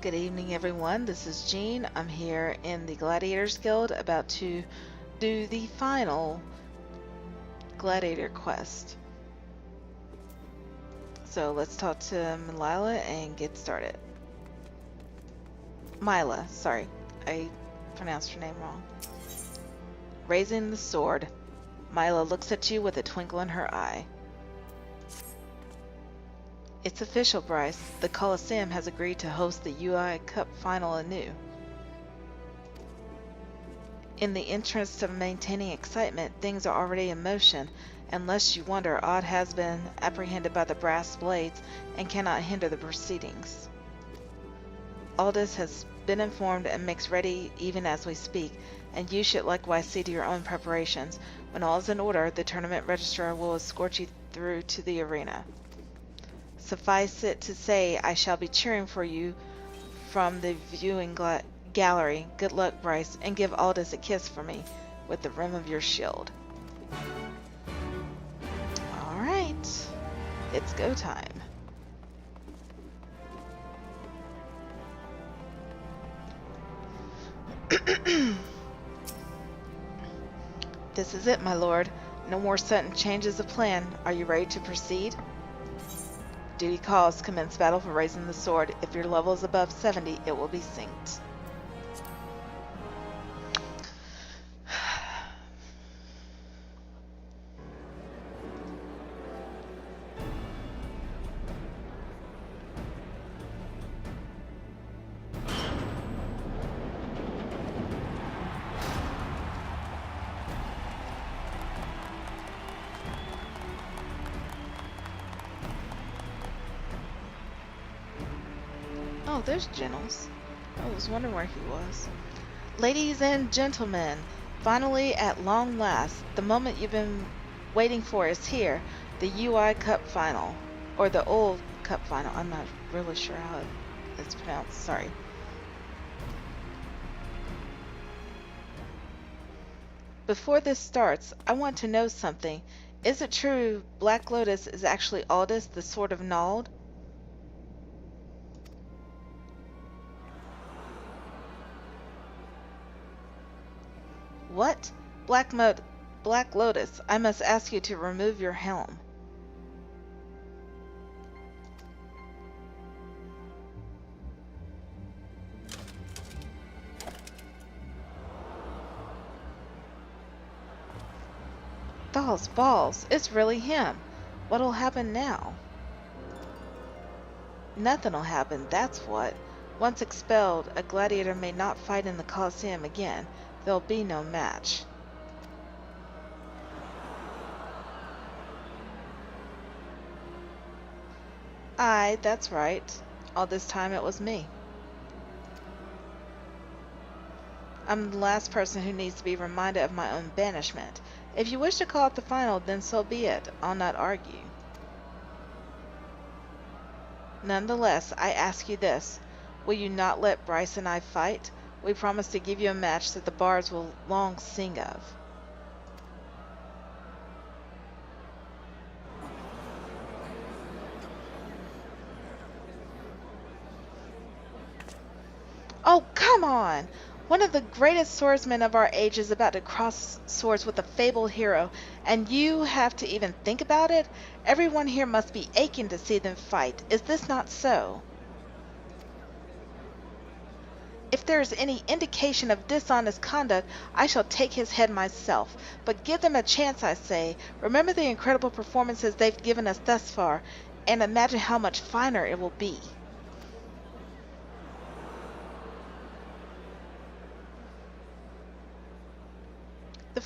Good evening, everyone. This is Jean. I'm here in the Gladiators Guild about to do the final Gladiator quest. So let's talk to Mila and get started. Mila, sorry. I pronounced her name wrong. Raising the sword. Mila looks at you with a twinkle in her eye. It's official, Bryce. The Coliseum has agreed to host the UI Cup final anew. In the interest of maintaining excitement, things are already in motion. Unless you wonder, Odd has been apprehended by the brass blades and cannot hinder the proceedings. Aldous has been informed and makes ready even as we speak, and you should likewise see to your own preparations. When all is in order, the tournament registrar will escort you through to the arena. Suffice it to say, I shall be cheering for you from the viewing gallery. Good luck, Bryce, and give Aldous a kiss for me with the rim of your shield. Alright, it's go time. This is it, my lord. No more sudden changes of plan. Are you ready to proceed? Duty calls. Commence battle for raising the sword. If your level is above 70, it will be synced. Oh, there's Jennels. I was wondering where he was. Ladies and gentlemen, finally, at long last, the moment you've been waiting for is here. The UI Cup Final. Or the old Cup Final. I'm not really sure how it's pronounced. Sorry. Before this starts, I want to know something. Is it true Black Lotus is actually Aldous, the Sword of Nald? What? Black Lotus, I must ask you to remove your helm. Dolls, balls, it's really him. What'll happen now? Nothing'll happen, that's what. Once expelled, a gladiator may not fight in the Coliseum again. There'll be no match. Aye, that's right. All this time it was me. I'm the last person who needs to be reminded of my own banishment. If you wish to call it the final, then so be it. I'll not argue. Nonetheless, I ask you this. Will you not let Bryce and I fight? We promise to give you a match that the bards will long sing of. Oh, come on! One of the greatest swordsmen of our age is about to cross swords with a fabled hero, and you have to even think about it? Everyone here must be aching to see them fight. Is this not so? If there is any indication of dishonest conduct, I shall take his head myself. But give them a chance, I say. Remember the incredible performances they've given us thus far, and imagine how much finer it will be. The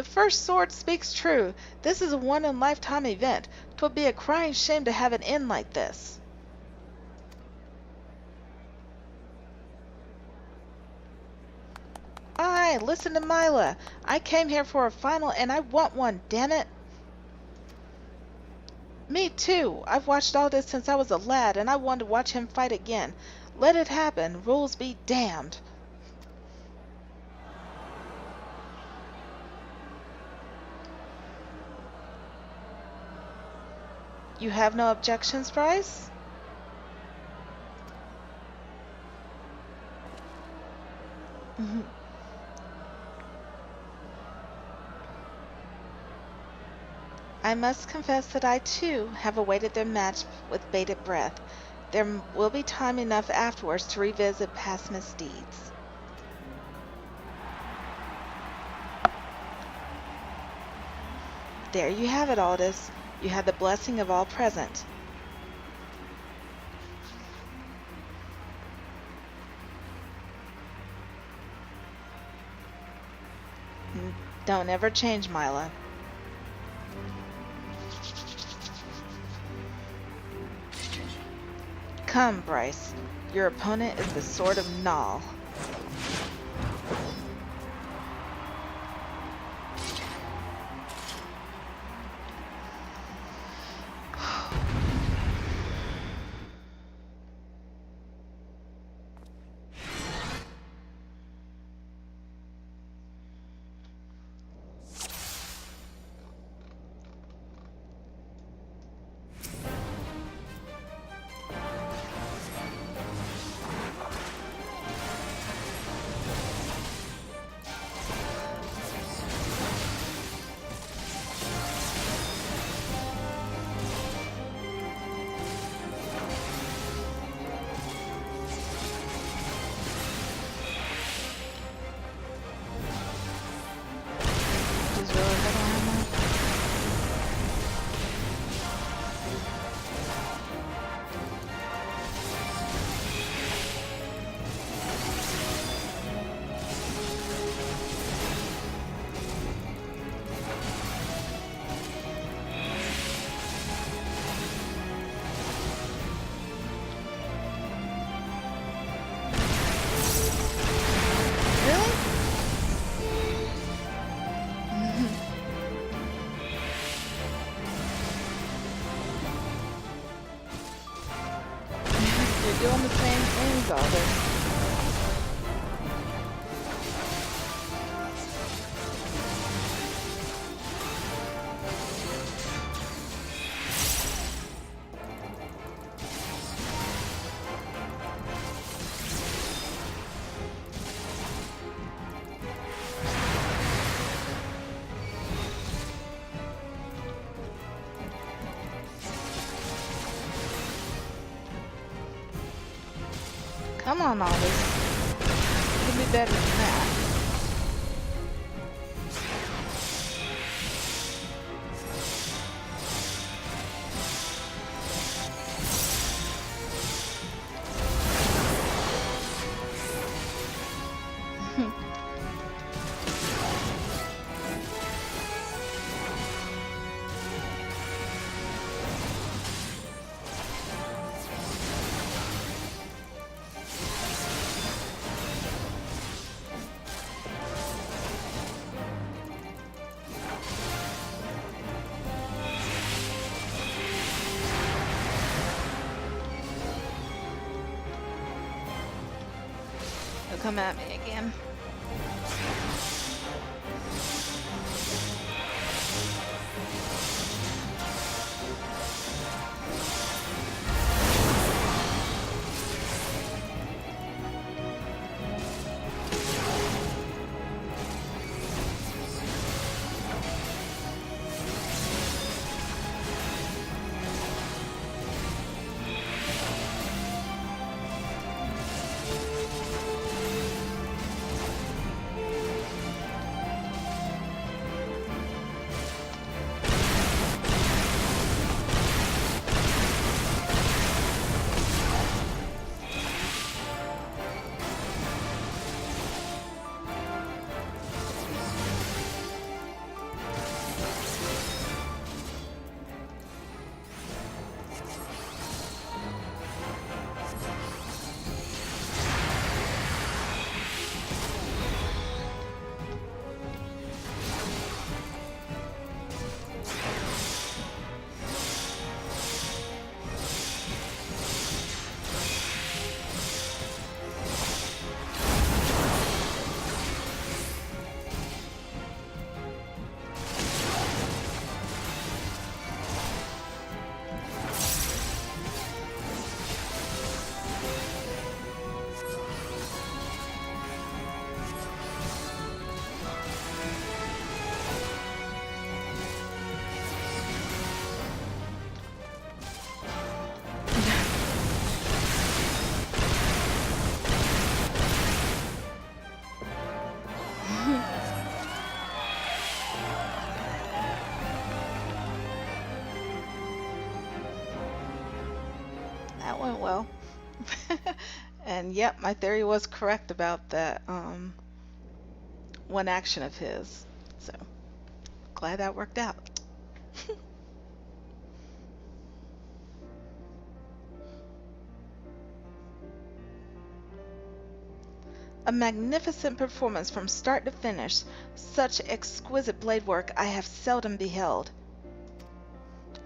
first sword speaks true. This is a one-in-lifetime event. 'Twould be a crying shame to have it end like this. Aye, listen to Mila. I came here for a final and I want one, damn it. Me too. I've watched all this since I was a lad and I want to watch him fight again. Let it happen. Rules be damned. You have no objections, Bryce? Mhm. I must confess that I, too, have awaited their match with bated breath. There will be time enough afterwards to revisit past misdeeds. There you have it, Aldous. You had the blessing of all present. Don't ever change, Mila. Come, Bryce. Your opponent is the Sword of Nal. Just realized I don't have mine. Really? You're doing the same things, Aldous. Come on, Aldous. You can be better than that. He'll come at me again. well. And yep, my theory was correct about that one action of his. So glad that worked out. A magnificent performance from start to finish. Such exquisite blade work I have seldom beheld.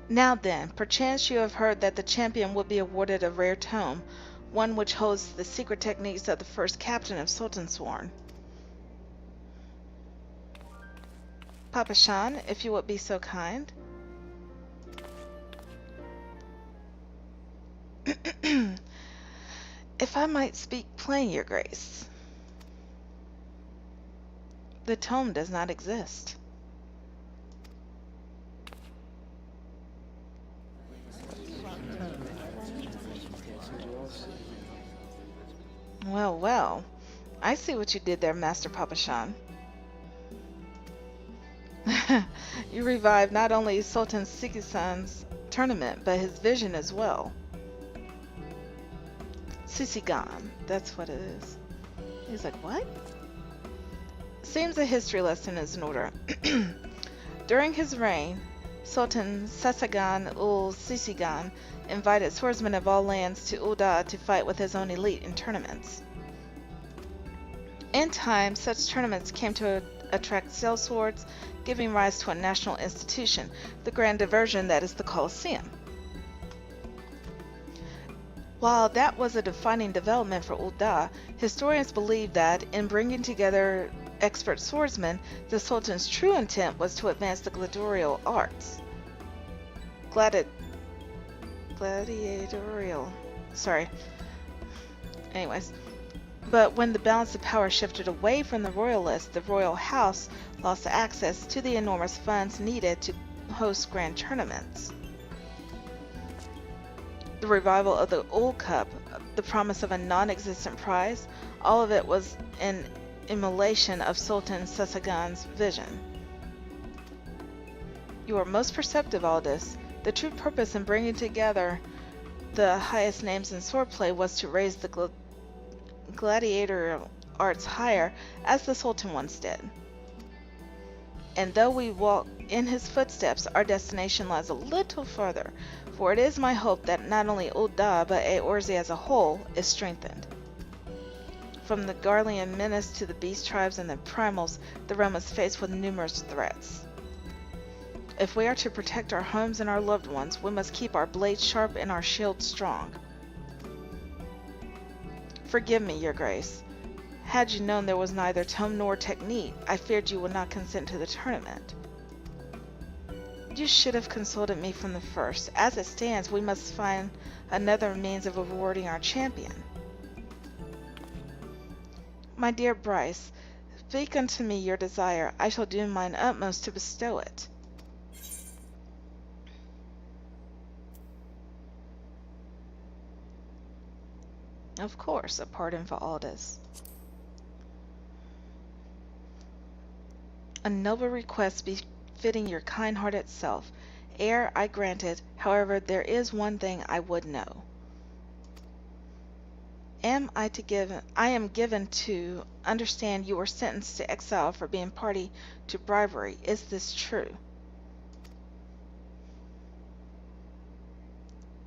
Now then, perchance you have heard that the champion will be awarded a rare tome, one which holds the secret techniques of the first captain of Sultansworn. Papa Shan, if you would be so kind. If I might speak plain, Your Grace, the tome does not exist. Well, well, I see what you did there, Master Papa Shan. You revived not only Sultan Sigisan's tournament, but his vision as well. Sisigan, that's what it is. He's like, what? Seems a history lesson is in order. During his reign, Sultan Sasagan ul Sisigan invited swordsmen of all lands to Ul'dah to fight with his own elite in tournaments. In time, such tournaments came to attract sellswords, giving rise to a national institution, the grand diversion that is the Colosseum. While that was a defining development for Ul'dah, historians believe that, in bringing together expert swordsmen, the Sultan's true intent was to advance the gladiatorial arts. Gladiatorial. Sorry. Anyways. But when the balance of power shifted away from the royalists, the royal house lost access to the enormous funds needed to host grand tournaments. The revival of the Ul Cup, the promise of a non-existent prize, all of it was an emulation of Sultan Sasagan's vision. You are most perceptive, Aldous. The true purpose in bringing together the highest names in swordplay was to raise the gladiator arts higher, as the Sultan once did. And though we walk in his footsteps, our destination lies a little further, for it is my hope that not only Ul'dah, but Eorzea as a whole, is strengthened. From the Garlean menace to the beast tribes and the primals, the realm is faced with numerous threats. If we are to protect our homes and our loved ones, we must keep our blades sharp and our shields strong. Forgive me, Your Grace. Had you known there was neither tome nor technique, I feared you would not consent to the tournament. You should have consulted me from the first. As it stands, we must find another means of rewarding our champion. My dear Bryce, speak unto me your desire. I shall do mine utmost to bestow it. Of course, a pardon for Aldous. A noble request befitting your kind-hearted self. Ere I grant it, however, there is one thing I would know. I am given to understand you were sentenced to exile for being party to bribery. Is this true?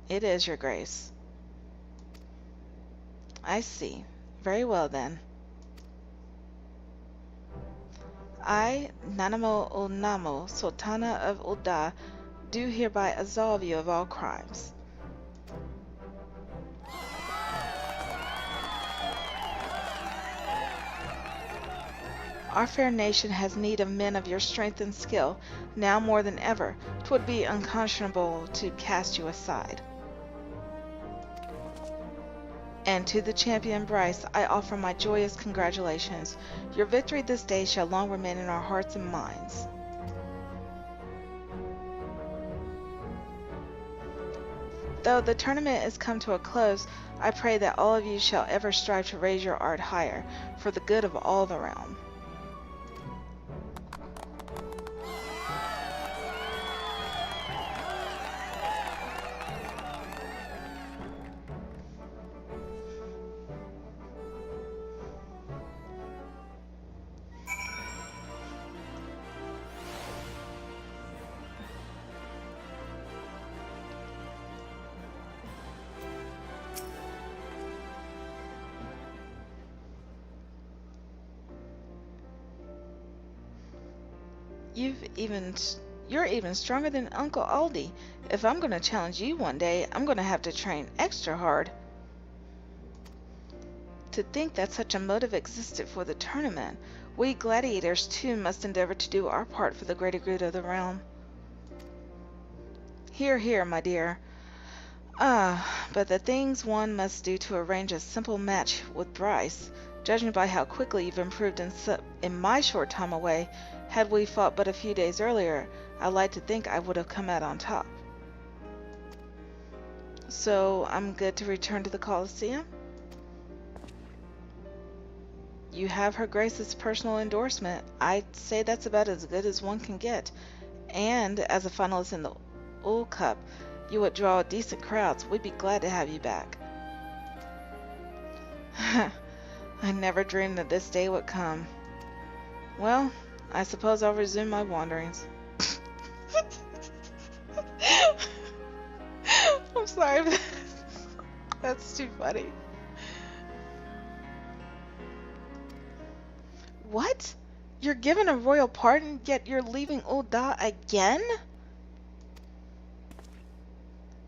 It is, Your Grace. I see. Very well, then. I, Nanamo Ul'Namo, Sultana of Ul'dah, do hereby absolve you of all crimes. Our fair nation has need of men of your strength and skill, now more than ever. 'Twould be unconscionable to cast you aside. And to the champion Bryce, I offer my joyous congratulations. Your victory this day shall long remain in our hearts and minds. Though the tournament is come to a close, I pray that all of you shall ever strive to raise your art higher, for the good of all the realm. You're even stronger than Uncle Aldi. If I'm gonna challenge you one day, I'm gonna have to train extra hard. To think that such a motive existed for the tournament. We gladiators too must endeavor to do our part for the greater good of the realm. Hear, hear, my dear. But the things one must do to arrange a simple match with Bryce, judging by how quickly you've improved in my short time away, had we fought but a few days earlier, I'd like to think I would have come out on top. So, I'm good to return to the Colosseum? You have Her Grace's personal endorsement. I'd say that's about as good as one can get. And, as a finalist in the Ul Cup, you would draw decent crowds. We'd be glad to have you back. I never dreamed that this day would come. Well, I suppose I'll resume my wanderings. I'm sorry, but that's too funny. What? You're given a royal pardon, yet you're leaving Ul'dah again?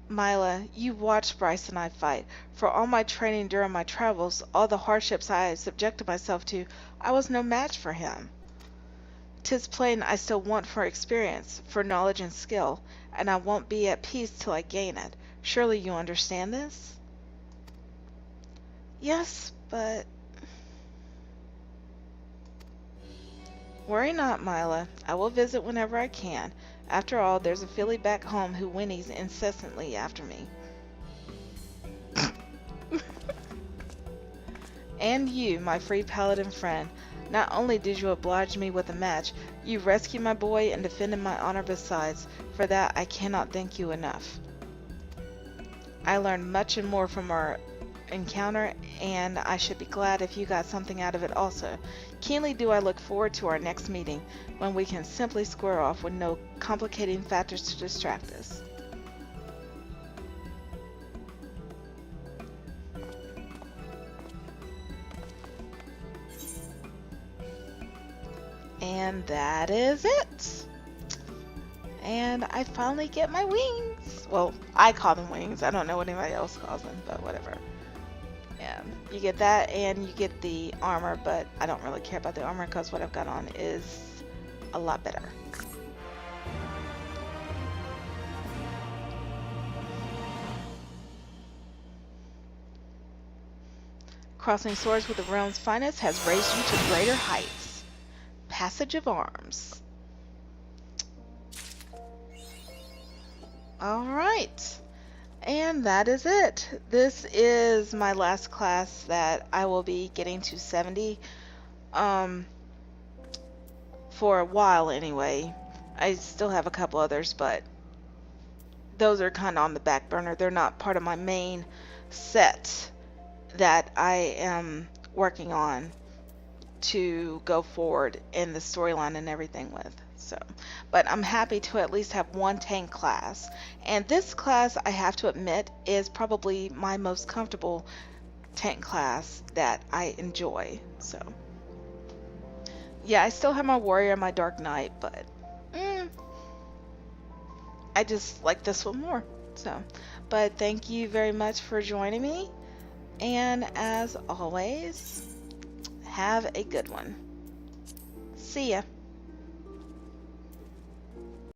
Mila, you watched Bryce and I fight. For all my training during my travels, all the hardships I subjected myself to, I was no match for him. 'Tis plain I still want for experience, for knowledge and skill, and I won't be at peace till I gain it. Surely you understand this? Yes, but... Worry not, Mila. I will visit whenever I can. After all, there's a filly back home who whinnies incessantly after me. And you, my free paladin friend, not only did you oblige me with a match, you rescued my boy and defended my honor besides. For that I cannot thank you enough. I learned much and more from our encounter, and I should be glad if you got something out of it also. Keenly do I look forward to our next meeting, when we can simply square off with no complicating factors to distract us. And that is it. And I finally get my wings. Well, I call them wings. I don't know what anybody else calls them, but whatever. Yeah, you get that and you get the armor, but I don't really care about the armor because what I've got on is a lot better. Crossing swords with the realm's finest has raised you to greater heights. Passage of arms. Alright. And that is it. This is my last class that I will be getting to 70. For a while anyway. I still have a couple others, but those are kind of on the back burner. They're not part of my main set that I am working on to go forward in the storyline and everything with. So, but I'm happy to at least have one tank class, and this class, I have to admit, is probably my most comfortable tank class that I enjoy. So yeah, I still have my warrior and my dark knight, but I just like this one more. So, but thank you very much for joining me, and as always, have a good one. See ya.